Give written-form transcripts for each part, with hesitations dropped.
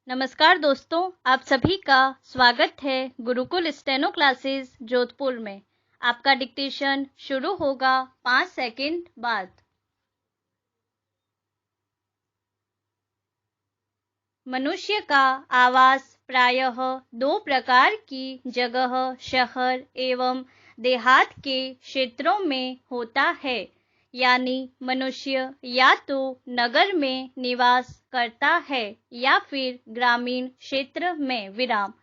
नमस्कार दोस्तों, आप सभी का स्वागत है गुरुकुल स्टेनो क्लासेस जोधपुर में। आपका डिक्टेशन शुरू होगा 5 सेकंड बाद। मनुष्य का आवास प्रायः दो प्रकार की जगह शहर एवं देहात के क्षेत्रों में होता है। यानी मनुष्य या तो नगर में निवास करता है या फिर ग्रामीण क्षेत्र में विराम।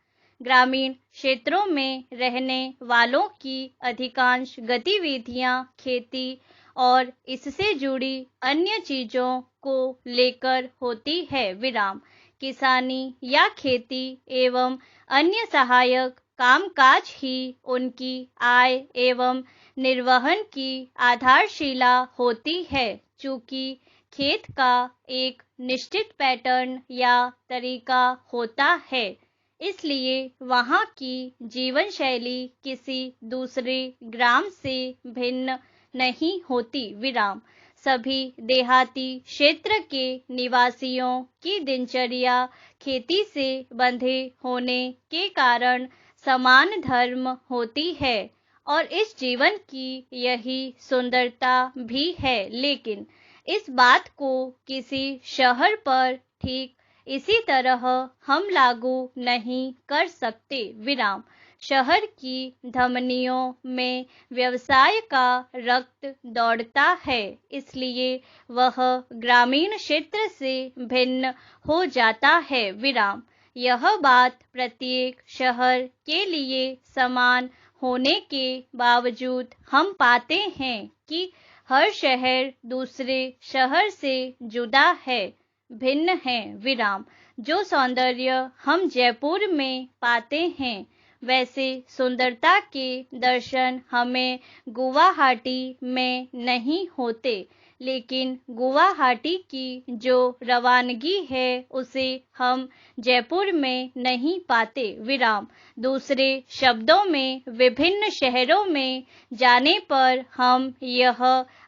ग्रामीण क्षेत्रों में रहने वालों की अधिकांश गतिविधियां खेती और इससे जुड़ी अन्य चीजों को लेकर होती है विराम। किसानी या खेती एवं अन्य सहायक कामकाज ही उनकी आय एवं निर्वहन की आधारशिला होती है। चूंकि खेत का एक निश्चित पैटर्न या तरीका होता है, इसलिए वहाँ की जीवन शैली किसी दूसरे ग्राम से भिन्न नहीं होती विराम। सभी देहाती क्षेत्र के निवासियों की दिनचर्या खेती से बंधे होने के कारण समान धर्म होती है और इस जीवन की यही सुंदरता भी है। लेकिन इस बात को किसी शहर पर ठीक इसी तरह हम लागू नहीं कर सकते विराम। शहर की धमनियों में व्यवसाय का रक्त दौड़ता है, इसलिए वह ग्रामीण क्षेत्र से भिन्न हो जाता है विराम। यह बात प्रत्येक शहर के लिए समान होने के बावजूद हम पाते हैं कि हर शहर दूसरे शहर से जुदा है, भिन्न है विराम। जो सौंदर्य हम जयपुर में पाते हैं, वैसे सुंदरता के दर्शन हमें गुवाहाटी में नहीं होते। लेकिन गुवाहाटी की जो रवानगी है, उसे हम जयपुर में नहीं पाते विराम। दूसरे शब्दों में विभिन्न शहरों में जाने पर हम यह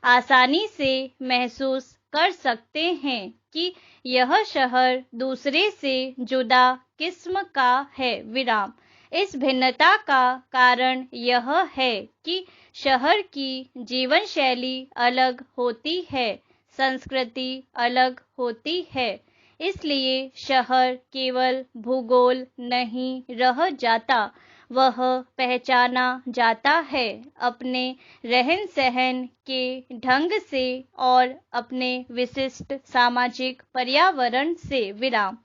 आसानी से महसूस कर सकते हैं कि यह शहर दूसरे से जुदा किस्म का है विराम। इस भिन्नता का कारण यह है कि शहर की जीवन शैली अलग होती है, संस्कृति अलग होती है। इसलिए शहर केवल भूगोल नहीं रह जाता, वह पहचाना जाता है अपने रहन सहन के ढंग से और अपने विशिष्ट सामाजिक पर्यावरण से विराम।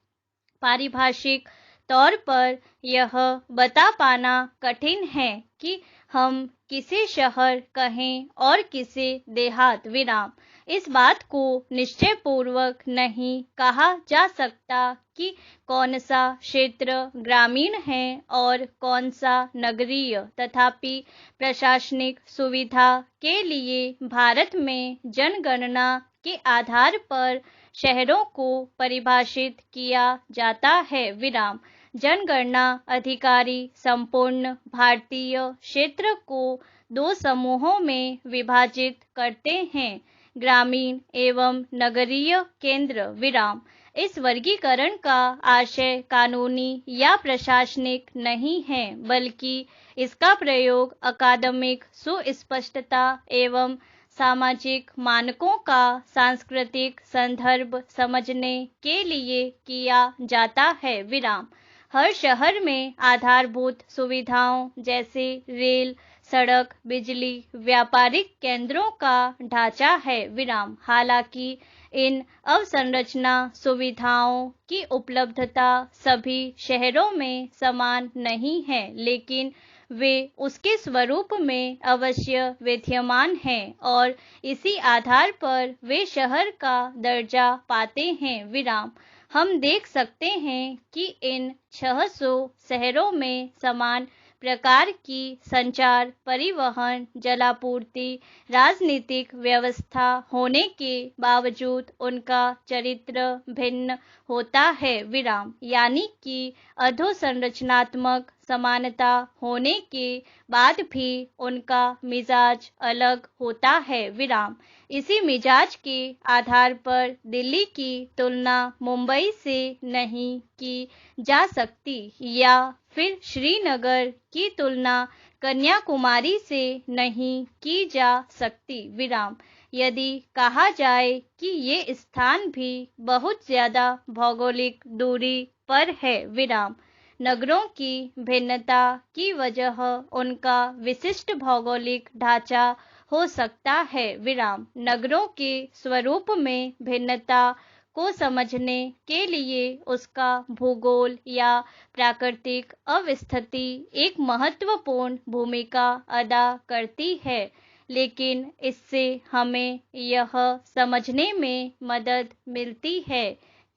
पारिभाषिक तौर पर यह बता पाना कठिन है कि हम किसे शहर कहें और किसे देहात विराम। इस बात को निश्चय पूर्वक नहीं कहा जा सकता कि कौन सा क्षेत्र ग्रामीण है और कौन सा नगरीय। तथापि प्रशासनिक सुविधा के लिए भारत में जनगणना के आधार पर शहरों को परिभाषित किया जाता है विराम। जनगणना अधिकारी संपूर्ण भारतीय क्षेत्र को दो समूहों में विभाजित करते हैं, ग्रामीण एवं नगरीय केंद्र विराम। इस वर्गीकरण का आशय कानूनी या प्रशासनिक नहीं है, बल्कि इसका प्रयोग अकादमिक सुस्पष्टता एवं सामाजिक मानकों का सांस्कृतिक संदर्भ समझने के लिए किया जाता है विराम। हर शहर में आधारभूत सुविधाओं जैसे रेल, सड़क, बिजली, व्यापारिक केंद्रों का ढांचा है विराम। हालांकि इन अवसंरचना सुविधाओं की उपलब्धता सभी शहरों में समान नहीं है, लेकिन वे उसके स्वरूप में अवश्य विद्यमान हैं और इसी आधार पर वे शहर का दर्जा पाते हैं विराम। हम देख सकते हैं कि इन 600 शहरों में समान प्रकार की संचार, परिवहन, जलापूर्ति, राजनीतिक व्यवस्था होने के बावजूद उनका चरित्र भिन्न होता है विराम। यानी कि अधोसंरचनात्मक समानता होने के बाद भी उनका मिजाज अलग होता है विराम। इसी मिजाज के आधार पर दिल्ली की तुलना मुंबई से नहीं की जा सकती या फिर श्रीनगर की तुलना कन्याकुमारी से नहीं की जा सकती विराम। यदि कहा जाए कि ये स्थान भी बहुत ज्यादा भौगोलिक दूरी पर है विराम। नगरों की भिन्नता की वजह उनका विशिष्ट भौगोलिक ढांचा हो सकता है विराम। नगरों के स्वरूप में भिन्नता को समझने के लिए उसका भूगोल या प्राकृतिक अवस्थिति एक महत्वपूर्ण भूमिका अदा करती है, लेकिन इससे हमें यह समझने में मदद मिलती है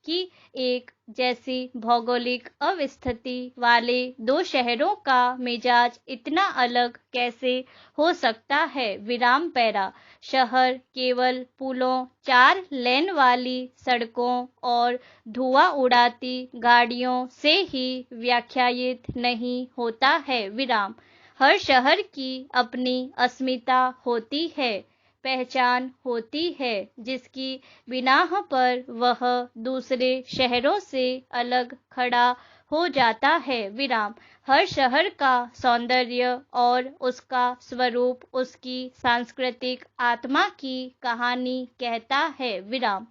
कि एक जैसी भौगोलिक अवस्थिति वाले दो शहरों का मिजाज इतना अलग कैसे हो सकता है विराम पैरा। शहर केवल पुलों, 4 लेन वाली सड़कों और धुआं उड़ाती गाड़ियों से ही व्याख्यायित नहीं होता है विराम। हर शहर की अपनी अस्मिता होती है, पहचान होती है, जिसकी बिनाह पर वह दूसरे शहरों से अलग खड़ा हो जाता है विराम। हर शहर का सौंदर्य और उसका स्वरूप उसकी सांस्कृतिक आत्मा की कहानी कहता है विराम।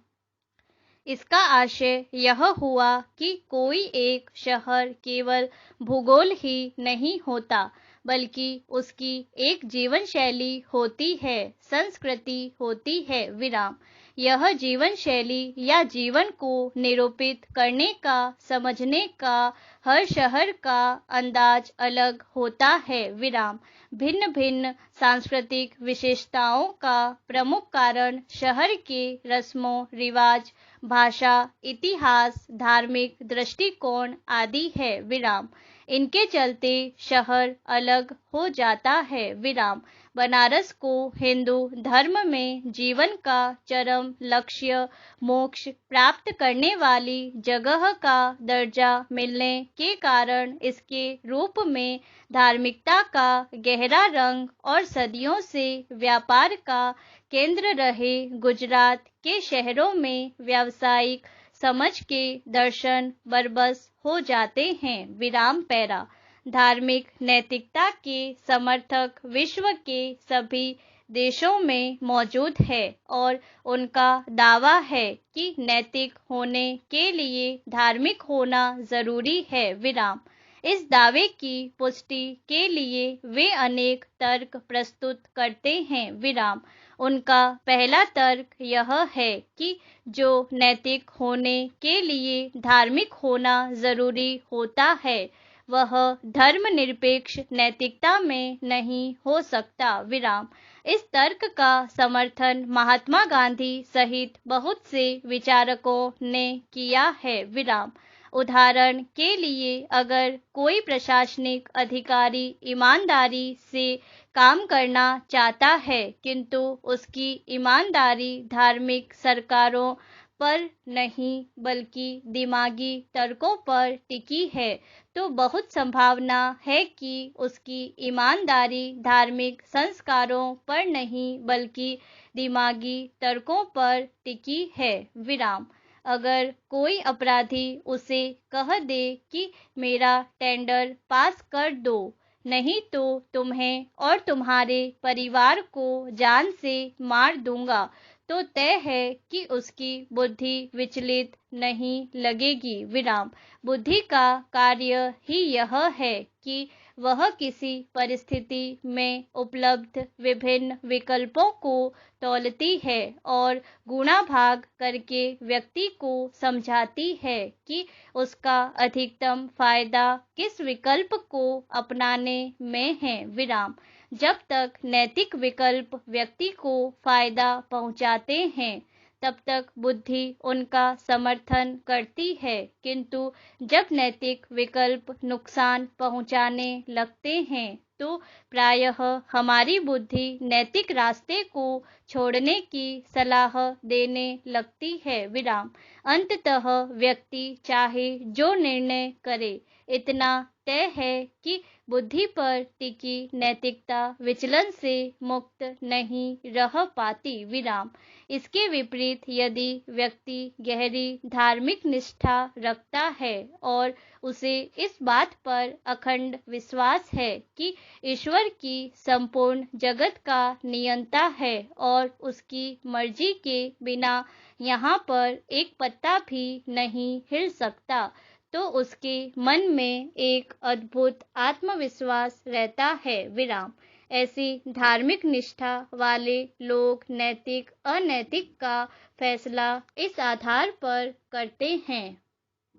इसका आशय यह हुआ कि कोई एक शहर केवल भूगोल ही नहीं होता, बल्कि उसकी एक जीवन शैली होती है, संस्कृति होती है विराम। यह जीवन शैली या जीवन को निरूपित करने का, समझने का हर शहर का अंदाज अलग होता है विराम। भिन्न भिन्न सांस्कृतिक विशेषताओं का प्रमुख कारण शहर के रस्मों रिवाज, भाषा, इतिहास, धार्मिक दृष्टिकोण आदि है विराम। इनके चलते शहर अलग हो जाता है विराम। बनारस को हिंदू धर्म में जीवन का चरम लक्ष्य मोक्ष प्राप्त करने वाली जगह का दर्जा मिलने के कारण इसके रूप में धार्मिकता का गहरा रंग और सदियों से व्यापार का केंद्र रहे गुजरात के शहरों में व्यावसायिक समझ के दर्शन बरबस हो जाते हैं विराम पैरा। धार्मिक नैतिकता के समर्थक विश्व के सभी देशों में मौजूद है और उनका दावा है कि नैतिक होने के लिए धार्मिक होना जरूरी है विराम। इस दावे की पुष्टि के लिए वे अनेक तर्क प्रस्तुत करते हैं विराम। उनका पहला तर्क यह है कि जो नैतिक होने के लिए धार्मिक होना जरूरी होता है, वह धर्मनिरपेक्ष नैतिकता में नहीं हो सकता विराम। इस तर्क का समर्थन महात्मा गांधी सहित बहुत से विचारकों ने किया है विराम। उदाहरण के लिए, अगर कोई प्रशासनिक अधिकारी ईमानदारी से काम करना चाहता है, किंतु उसकी ईमानदारी धार्मिक सरकारों पर नहीं बल्कि दिमागी तर्कों पर टिकी है, तो बहुत संभावना है कि उसकी ईमानदारी धार्मिक संस्कारों पर नहीं बल्कि दिमागी तर्कों पर टिकी है विराम। अगर कोई अपराधी उसे कह दे कि मेरा टेंडर पास कर दो, नहीं तो तुम्हें और तुम्हारे परिवार को जान से मार दूंगा, तो तय है कि उसकी बुद्धि विचलित नहीं लगेगी विराम। बुद्धि का कार्य ही यह है कि वह किसी परिस्थिति में उपलब्ध विभिन्न विकल्पों को तौलती है और गुणा भाग करके व्यक्ति को समझाती है कि उसका अधिकतम फायदा किस विकल्प को अपनाने में है विराम। जब तक नैतिक विकल्प व्यक्ति को फायदा पहुंचाते हैं, तब तक बुद्धि उनका समर्थन करती है, किंतु जब नैतिक विकल्प नुकसान पहुंचाने लगते हैं तो प्रायः हमारी बुद्धि नैतिक रास्ते को छोड़ने की सलाह देने लगती है। विराम। अंततः व्यक्ति चाहे जो निर्णय करे, इतना तय है कि बुद्धि पर टिकी नैतिकता विचलन से मुक्त नहीं रह पाती। विराम। इसके विपरीत यदि व्यक्ति गहरी धार्मिक निष्ठा रखता है और उसे इस बात पर अखंड विश्वास है कि ईश्वर की संपूर्ण जगत का नियंता है और उसकी मर्जी के बिना यहाँ पर एक पत्ता भी नहीं हिल सकता, तो उसके मन में एक अद्भुत आत्मविश्वास रहता है। विराम। ऐसी धार्मिक निष्ठा वाले लोग नैतिक अनैतिक का फैसला इस आधार पर करते हैं।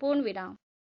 पूर्ण विराम।